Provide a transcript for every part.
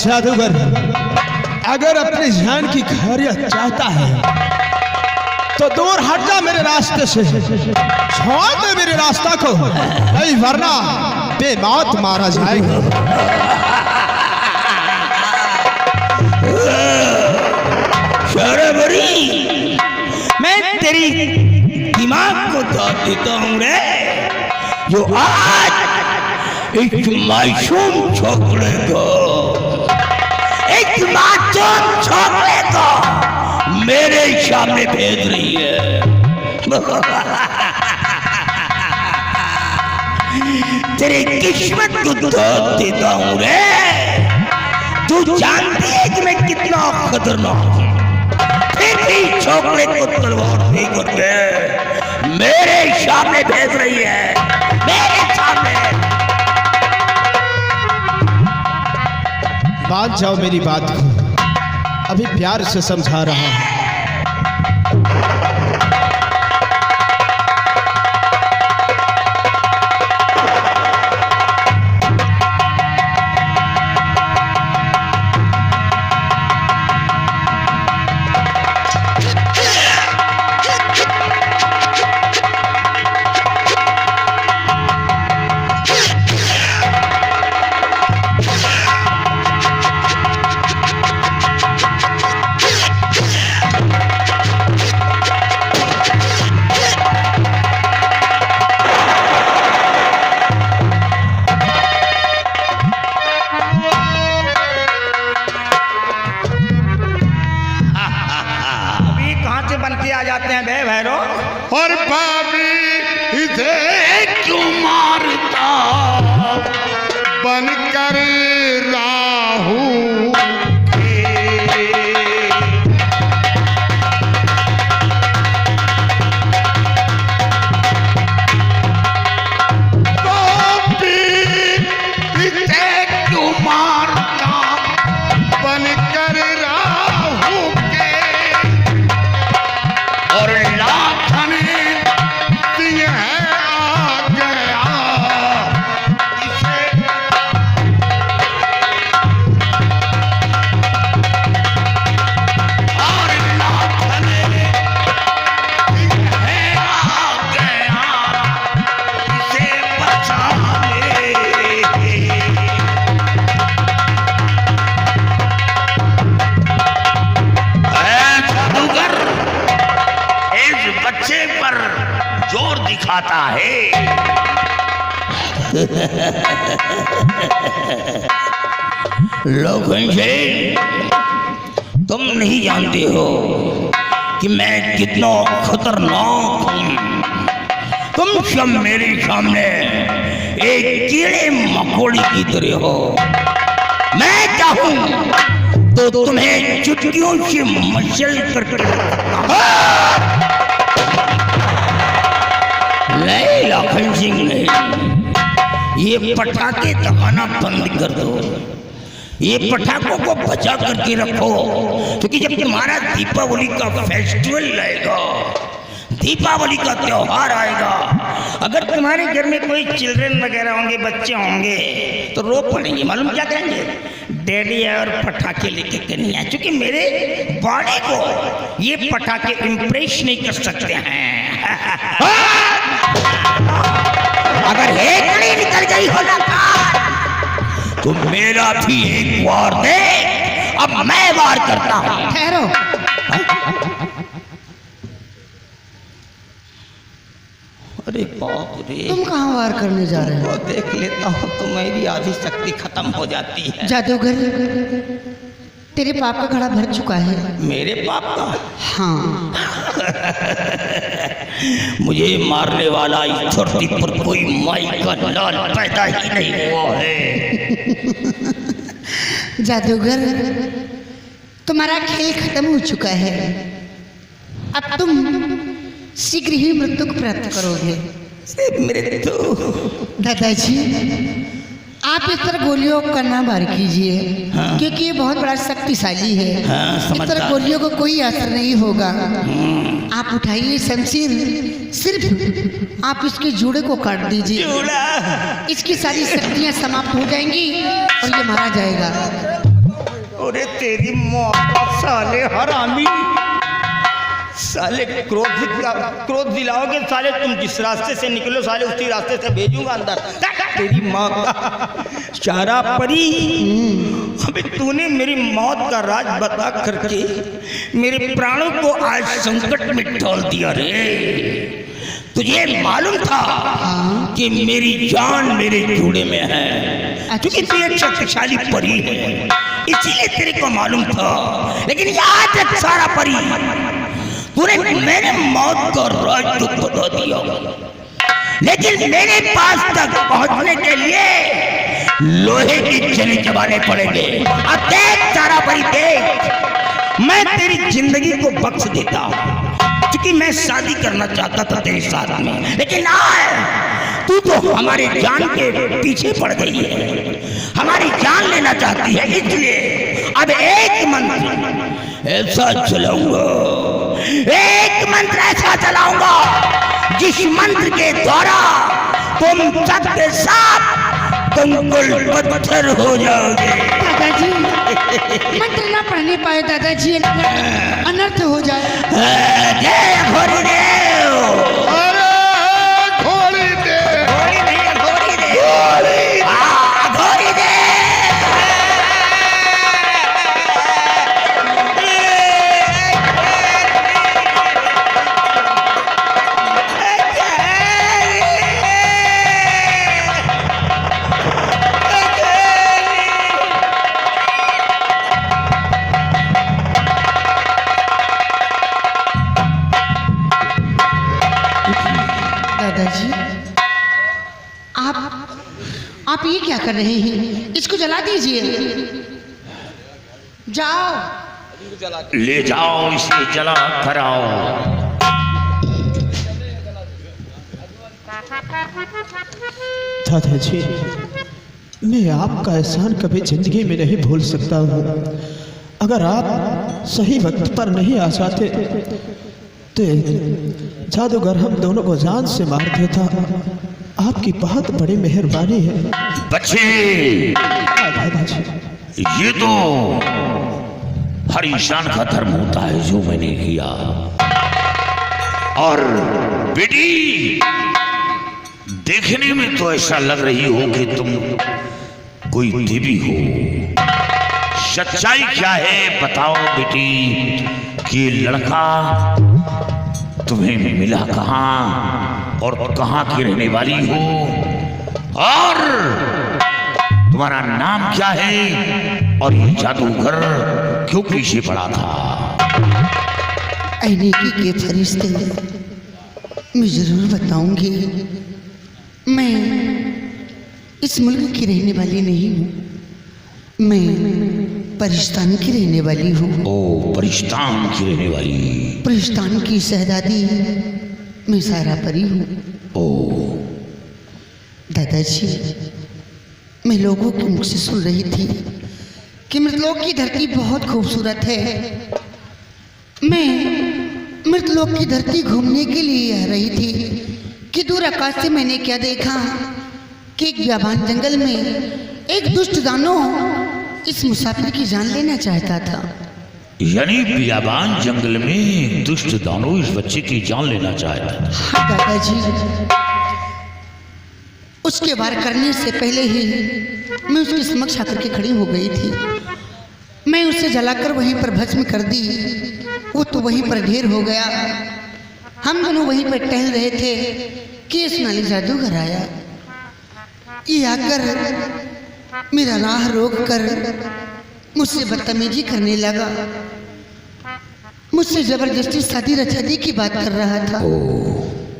जादूगर अगर अपनी जान की खैरियत चाहता है तो दूर हट जा मेरे रास्ते से, छोड़ दे मेरे रास्ता को, नहीं वरना बेमौत मारा जाएगा। शर्मरी, मैं तेरी दिमाग को दाद देता हूँ रे, जो आज एक मासूम छोकरे को, एक मासूम छोकरे को मेरे सामने भेज रही है। तेरी किस्मत को दाद देता हूँ रे, तू जानती है कि मैं कितना खतरनाक हूँ, फिर भी छोकरे को तलवार नहीं करके मेरे सामने भेज रही है, मेरे सामने। मान जाओ मेरी बात को, अभी प्यार से समझा रहा हूं। है। लोगों से तुम नहीं जानते हो कि मैं कितना खतरनाक हूं। तुम सब मेरे सामने एक कीड़े मकोड़ी की तरह हो। मैं चाहूं तो तुम्हें चुटकियों से मचल करके नहीं लखन सिंह नहीं, ये पटाखे दबाना बंद कर दो। ये पटाखों को बचा करके रखो, क्योंकि जब तुम्हारा दीपावली का फेस्टिवल आएगा, दीपावली का त्योहार आएगा, अगर तुम्हारे घर में कोई चिल्ड्रन वगैरह होंगे, बच्चे होंगे, तो रो पड़ेंगे। मालूम क्या कहेंगे? डैडी और पटाखे लेके के नहीं आए, क्योंकि मेरे बॉडी को ये पटाखे इम्प्रेस नहीं कर सकते हैं। अगर एक नहीं निकल गई हो ना तो मेरा भी एक वार दे। अब मैं वार करता हूं। ठहरो, अरे बाप रे, तुम कहाँ वार करने जा रहे हो? देख लेता हूँ तो मेरी आधी शक्ति खत्म हो जाती है। जादूगर, तेरे पाप का घड़ा भर चुका है। मेरे पाप का? हाँ। मुझे मारने वाला इस धरती पर कोई माई का लाल पैदा ही नहीं हुआ है। जादूगर, तुम्हारा खेल खत्म हो चुका है। अब तुम शीघ्र ही मृत्यु को प्राप्त करोगे। मृत्यु? दादाजी, आप इस तरह गोलियों का ना वार कीजिए। हाँ। क्योंकि ये बहुत बड़ा शक्तिशाली है। हाँ, इस समझदार। तरह गोलियों को कोई असर नहीं होगा। आप उठाइए शमशीर, सिर्फ आप इसके जूड़े को काट दीजिए। इसकी सारी शक्तियां समाप्त हो जाएंगी और ये मारा जाएगा। अरे तेरी मौत साले हरामी, साले क्रोध दिलाओगे साले। तुम जिस रास्ते से निकलो साले उसी रास्ते से भेजूंगा अंदर। तेरी माँ का चारा परी, अबे तूने मेरी मौत का राज बता करके मेरे प्राणों को आज संकट में डाल दिया रे। तुझे मालूम था कि मेरी जान मेरे जूड़े में है, क्योंकि तू एक शक्तिशाली परी है, इसीलिए तेरे को मालूम था। लेकिन याद रख सारा परी, तूने मेरे मौत का राज तो बता दिया, लेकिन मेरे पास तक पहुंचने के लिए लोहे की जली चबाने पड़ेंगे। अब देख सारा परी, देख, मैं तेरी जिंदगी को बख्श देता हूं, क्योंकि मैं शादी करना चाहता था तेरे साथ में, लेकिन तू तो हमारी जान के पीछे पड़ गई है, हमारी जान लेना चाहती है। इसलिए अब एक मंत्र ऐसा चलाऊंगा, एक मंत्र ऐसा चलाऊंगा जिस मंत्र के द्वारा तुम सबके साथ कंकुल पत्थर हो जाओगे। दादाजी, मंत्र ना पढ़ने पाए दादाजी, अनर्थ हो जाए। जय घोड़ीदेव। अरे घोड़ी दे, घोड़ी नहीं, घोड़ीदेव। हाँ, घोड़ीदेव। दादाजी, आप ये क्या कर रहे हैं? इसको जला दीजिए। जाओ, ले जाओ, इसे जला कर आओ। दादाजी, मैं आपका एहसान कभी जिंदगी में नहीं भूल सकता हूँ। अगर आप सही वक्त पर नहीं आ जाते तो जादूगर हम दोनों को जान से मार देता। आपकी बहुत बड़ी मेहरबानी है बच्चे। दादाजी। ये तो हर इंसान का धर्म होता है जो मैंने किया। और बेटी, देखने में तो ऐसा लग रही हो कि तुम कोई देवी हो। सच्चाई क्या है बताओ बेटी, कि लड़का तुम्हें मिला कहाँ और कहाँ की रहने वाली हो और तुम्हारा नाम क्या है और ये जादूगर क्यों पीछे पड़ा था? ऐनेकी के फरिश्ते, मैं जरूर बताऊंगी। मैं इस मुल्क की रहने वाली नहीं हूँ, मैं परिस्तान की रहने वाली हूँ। ओ, परिस्तान की रहने वाली। परिस्तान की शहजादी मैं सारा परी हूँ। ओ दादाजी, मैं लोगों के मुख से सुन रही थी कि मृतलोक की धरती बहुत खूबसूरत है। मैं मृतलोक की धरती घूमने के लिए आ रही थी कि दूर आकाश से मैंने क्या देखा कि एक बियाबान जंगल में एक दुष्ट दानव इस मुसाफिर की जान लेना चाहता था। यानी बियाबान जंगल में दुष्ट दानव इस बच्चे की जान लेना चाहता था। हाँ दादाजी, उसके वार करने से पहले ही मैं उसके समक्ष आकर के खड़ी हो गई थी। मैं उसे जलाकर वहीं पर भस्म कर दी, वो तो वहीं पर ढेर हो गया। हम दोनों वहीं पर टहल रहे थे कि ये सोनाली जादूगर आया। ये आकर मेरा राह रोक कर मुझसे बदतमीजी करने लगा, मुझसे जबरदस्ती शादी रचादी की बात कर रहा था।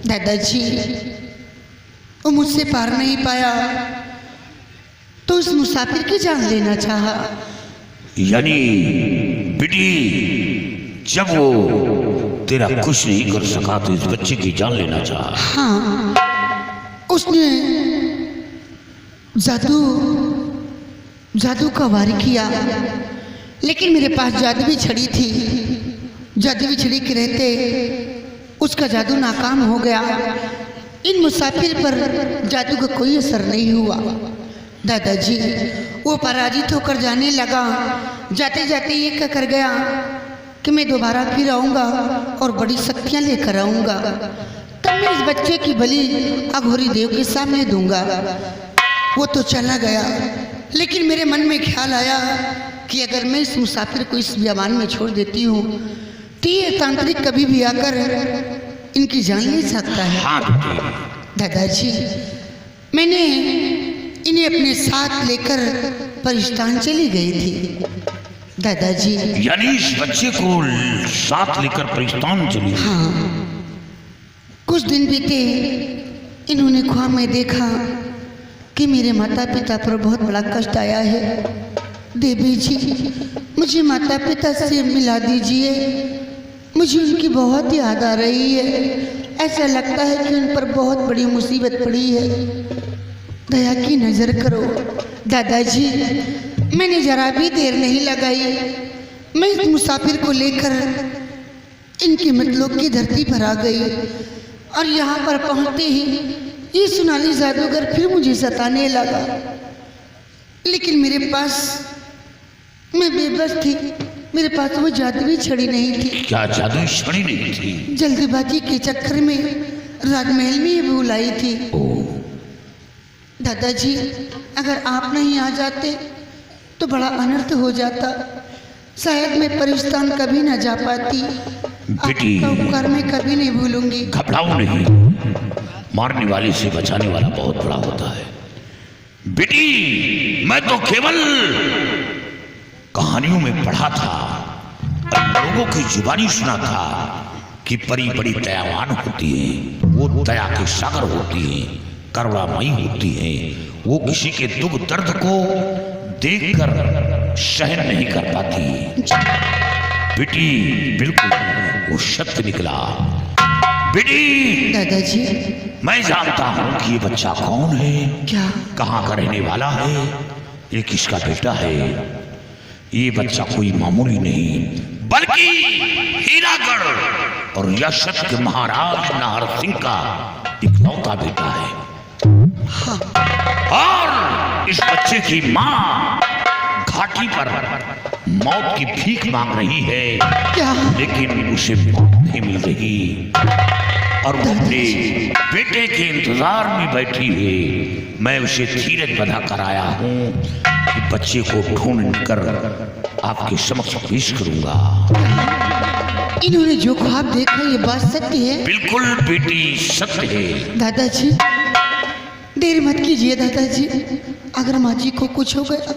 दादाजी, वो मुझसे पार नहीं पाया तो उस मुसाफिर की जान लेना चाहा। यानी बिटी, जब वो तेरा कुछ नहीं कर सका तो इस बच्चे की जान लेना चाहा। हाँ, उसने जादू का वार किया, लेकिन मेरे पास जादुई छड़ी थी। जादुई छड़ी के रहते उसका जादू नाकाम हो गया। इन मुसाफिर पर जादू का कोई असर नहीं हुआ। दादाजी, वो पराजित होकर जाने लगा। जाते जाते ये कह कर गया कि मैं दोबारा फिर आऊँगा और बड़ी शक्तियाँ लेकर आऊँगा, तब मैं इस बच्चे की बलि अघोरी देव के सामने दूंगा। वो तो चला गया, लेकिन मेरे मन में ख्याल आया कि अगर मैं इस मुसाफिर को इस बियाबान में छोड़ देती हूँ तो ये तांत्रिक कभी भी आकर इनकी जान ले सकता है। दादाजी, मैंने इन्हें अपने साथ लेकर परिस्तान चली गई थी। दादाजी, यानी इस बच्चे को साथ लेकर परिस्तान चली? हाँ, कुछ दिन बीते, इन्होंने ख्वाब में देखा कि मेरे माता पिता पर बहुत बड़ा कष्ट आया है। देवी जी, मुझे माता पिता से मिला दीजिए, मुझे उनकी बहुत याद आ रही है। ऐसा लगता है कि उन पर बहुत बड़ी मुसीबत पड़ी है, दया की नज़र करो। दादाजी, मैंने जरा भी देर नहीं लगाई, मैं इस मुसाफिर को लेकर इनकी मृतलोक की धरती पर आ गई और यहाँ पर पहुँचते ही ये सोनाली जादूगर फिर मुझे सताने लगा। लेकिन मेरे पास, मैं बेबस थी, मेरे पास वो जादुई छड़ी नहीं थी। क्या जादुई छड़ी नहीं थी? जल्दबाजी के चक्कर में राजमहल में ये भूल आई थी। दादाजी, अगर आप नहीं आ जाते तो बड़ा अनर्थ हो जाता। शायद मैं परिस्तान कभी ना जा पाती। आपका उपकार मैं कभी नहीं भूलूंगी। घबराओ नहीं, मारने वाले से बचाने वाला बहुत बड़ा होता है। बेटी, मैं तो केवल कहानियों में पढ़ा था और लोगों की जुबानी सुना था कि परी बड़ी दयावान होती है, वो दया के सागर होती है, करुणामयी होती है। वो किसी के दुख दर्द को देखकर सहन नहीं कर पाती। बेटी, बिल्कुल वो सत्य निकला। बेटी, दादाजी, मैं जानता हूँ कि ये बच्चा कौन है, क्या, कहाँ का रहने वाला है, ये किसका बेटा है। ये बच्चा कोई मामूली नहीं, बल्कि हीरागढ़ और यशत के महाराज नाहर सिंह का इकलौता बेटा है। और इस बच्चे की माँ घाटी पर मौत की भीख मांग रही है, क्या, लेकिन उसे मौत नहीं मिल रही और वो अपने बेटे के इंतजार में बैठी है। मैं उसे धीरज बंधा कर आया हूँ कि बच्चे को ढूंढ कर आपके समक्ष पेश करूंगा। इन्होंने जो ख्वाब देखा ये बात सत्य है? बिल्कुल बेटी सत्य है। दादाजी देर मत कीजिए दादाजी, अगर माँ जी को कुछ हो गया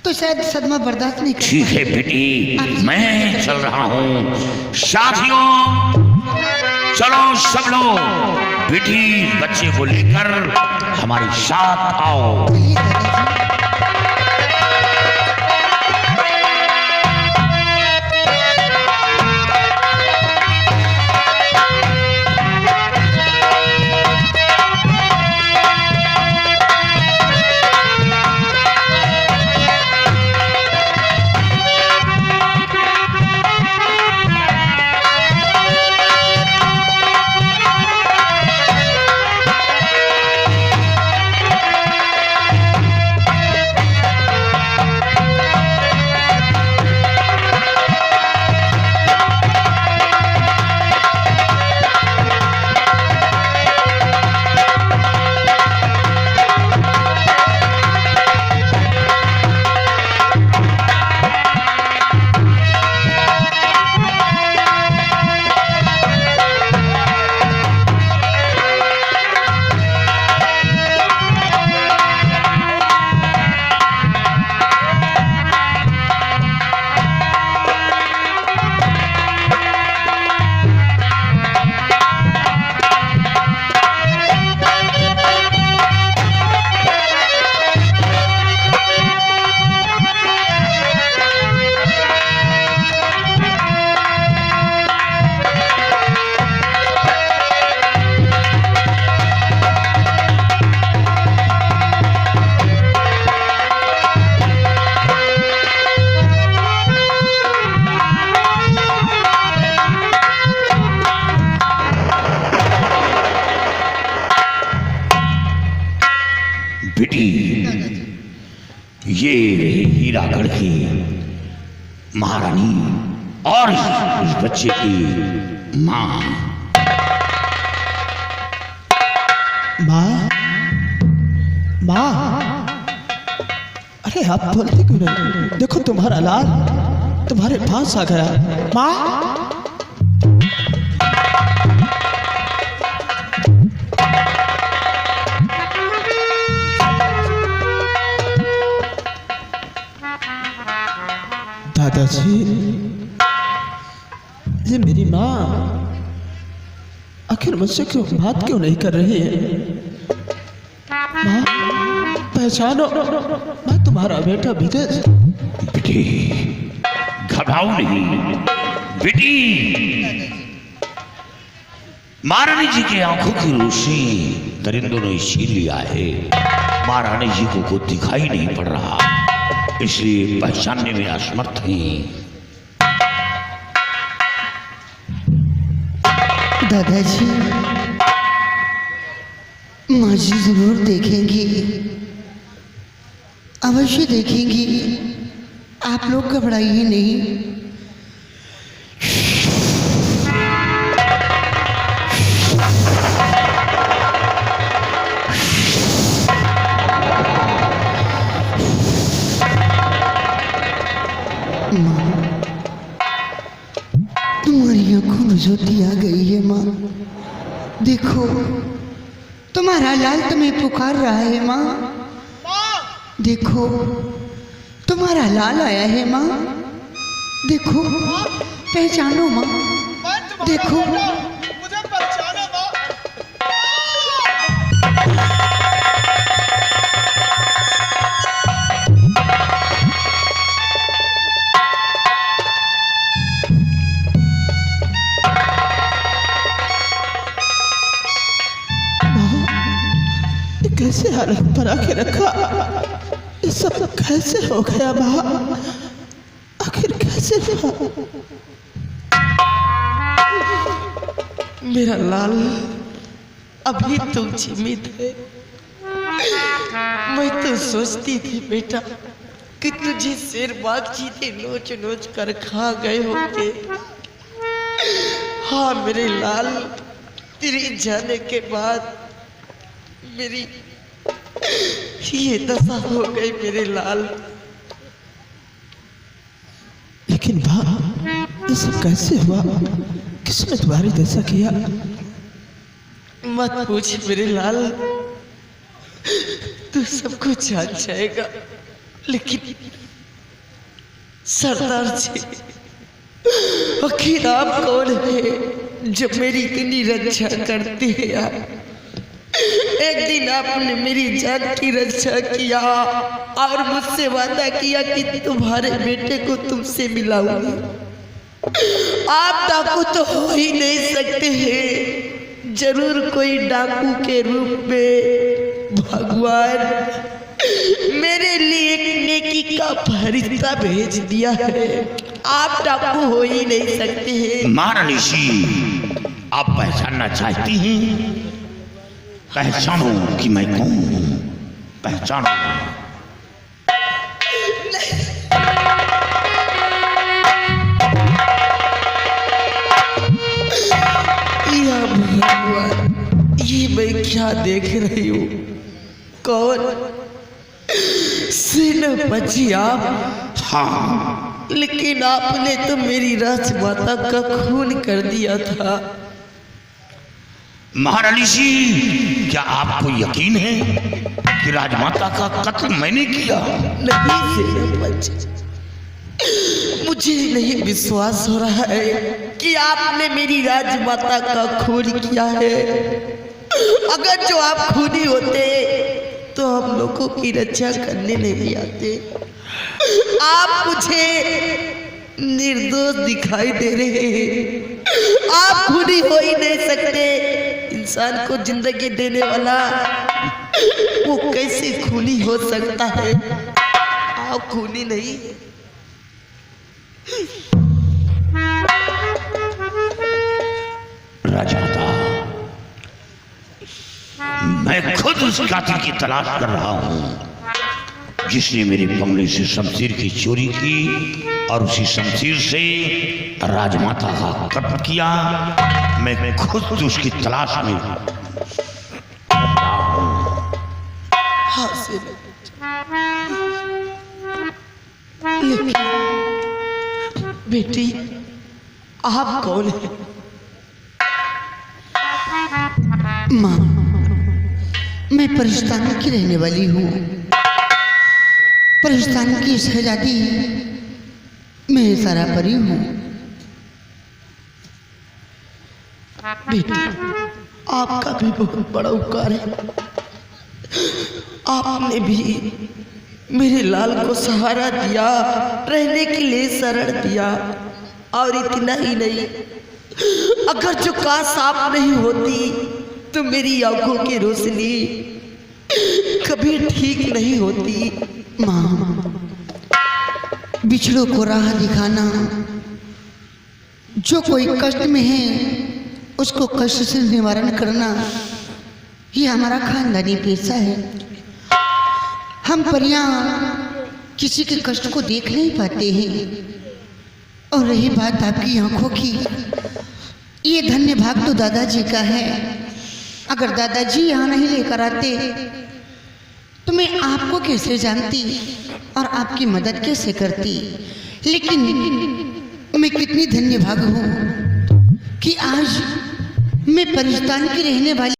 तो शायद सदमा बर्दाश्त नहीं कर ठीक है बेटी, मैं चल रहा हूँ। साथियों चलो सब लोग बेटी बच्चे को लेकर हमारे साथ आओ। पाइए दादाजी। बेटी ये रही हीरागढ़ की महारानी और इस बच्चे की माँ। माँ माँ, अरे आप बोलते क्यों नहीं? देखो तुम्हारा लाल तुम्हारे पास आ गया। माँ दादाजी, ये मेरी माँ आखिर मुझसे क्यों बात क्यों नहीं कर रही है? माँ पहचानो, मैं तुम्हारा बेटा विदेश। बेटी घबराओ नहीं बेटी, महारानी जी की आंखों की रोशनी दरिंदों ने छीन लिया है। महारानी जी को दिखाई नहीं पड़ रहा, इसलिए पहचानने में असमर्थ हैं। दादाजी माँ जी जरूर देखेंगी, अवश्य देखेंगी, आप लोग घबराइए नहीं। माँ तुम्हारी आंखों में ज्योति आ गई है। माँ देखो तुम्हारा लाल तुम्हें पुकार रहा है। माँ देखो तुम्हारा लाल आया है। माँ देखो पहचानो। माँ देखो मुझे पहचानो माँ। कैसे हालत पर आके रखा, ये सब कैसे हो गया माँ? आखिर कैसे हुआ? मेरा लाल अभी तो जीवित है। मैं तो सोचती थी बेटा कि तुझे शेरबाग जी ने नोच नोच कर खा गए होंगे। हाँ मेरे लाल, तेरे जाने के बाद मेरी ये दशा हो गई मेरे लाल। लेकिन माँ ये सब कैसे हुआ? किसने तुम्हारी ऐसा किया? मत पूछ मेरे लाल, तू सब कुछ जान जाएगा। लेकिन सरदार जी, आखिर आप कौन है जो मेरी इतनी रक्षा करते हैं यार? एक दिन आपने मेरी जान की रक्षा किया और मुझसे वादा किया कि तुम्हारे बेटे को तुमसे मिलाऊंगी। आप डाकू तो हो ही नहीं सकते हैं, जरूर कोई डाकू के रूप में भगवान मेरे लिए एक नेकी का फरिश्ता भेज दिया है। आप डाकू हो ही नहीं सकते हैं। महारानी जी, आप पहचानना चाहती हैं? पहचानो कि मैं कौन हूं, पहचानो। या भगवान, ये मैं क्या देख रही हूँ? कौन? सेनापति आप? हाँ, लेकिन आपने तो मेरी राजमाता का खून कर दिया था। महारानी जी, क्या आपको यकीन है कि राजमाता का कत्ल मैंने किया? नहीं सेनापति, मुझे नहीं विश्वास हो रहा है कि आपने मेरी राजमाता का खून किया है। अगर जो आप खूनी होते तो हम लोगों की रक्षा करने नहीं आते। आप मुझे निर्दोष दिखाई दे रहे हैं। आप खूनी हो ही नहीं सकते। इंसान को जिंदगी देने वाला वो कैसे खूनी हो सकता है? आप खूनी नहीं। राजमाता, मैं खुद उस कातिल की तलाश कर रहा हूं जिसने मेरे बंगले से शमशीर की चोरी की और उसी शमशीर से राजमाता का कत्ल किया। मैं खुद उसकी तलाश में हाँ लेकिन बेटी, आप कौन है? माँ, मैं परिस्तान की रहने वाली हूँ। परिस्तान की शहजादी मैं सारा परी हूँ। बेटी, आपका भी बहुत बड़ा उपकार है। आपने भी मेरे लाल को सहारा दिया, रहने के लिए शरण दिया। और इतना ही नहीं, अगर जो काश आप नहीं होती तो मेरी आंखों की रोशनी कभी ठीक नहीं होती। माँ, बिछड़ों को राह दिखाना, जो कोई कष्ट में है उसको कष्ट से निवारण करना, ये हमारा खानदानी पेशा है। हम परियां किसी के कष्ट को देख नहीं पाते हैं। और रही बात आपकी आंखों की, ये धन्य भाग तो दादाजी का है। अगर दादाजी यहाँ नहीं लेकर आते तो मैं आपको कैसे जानती और आपकी मदद कैसे करती। लेकिन मैं कितनी धन्य भाग हूँ कि आज मैं परिस्तान की रहने वाली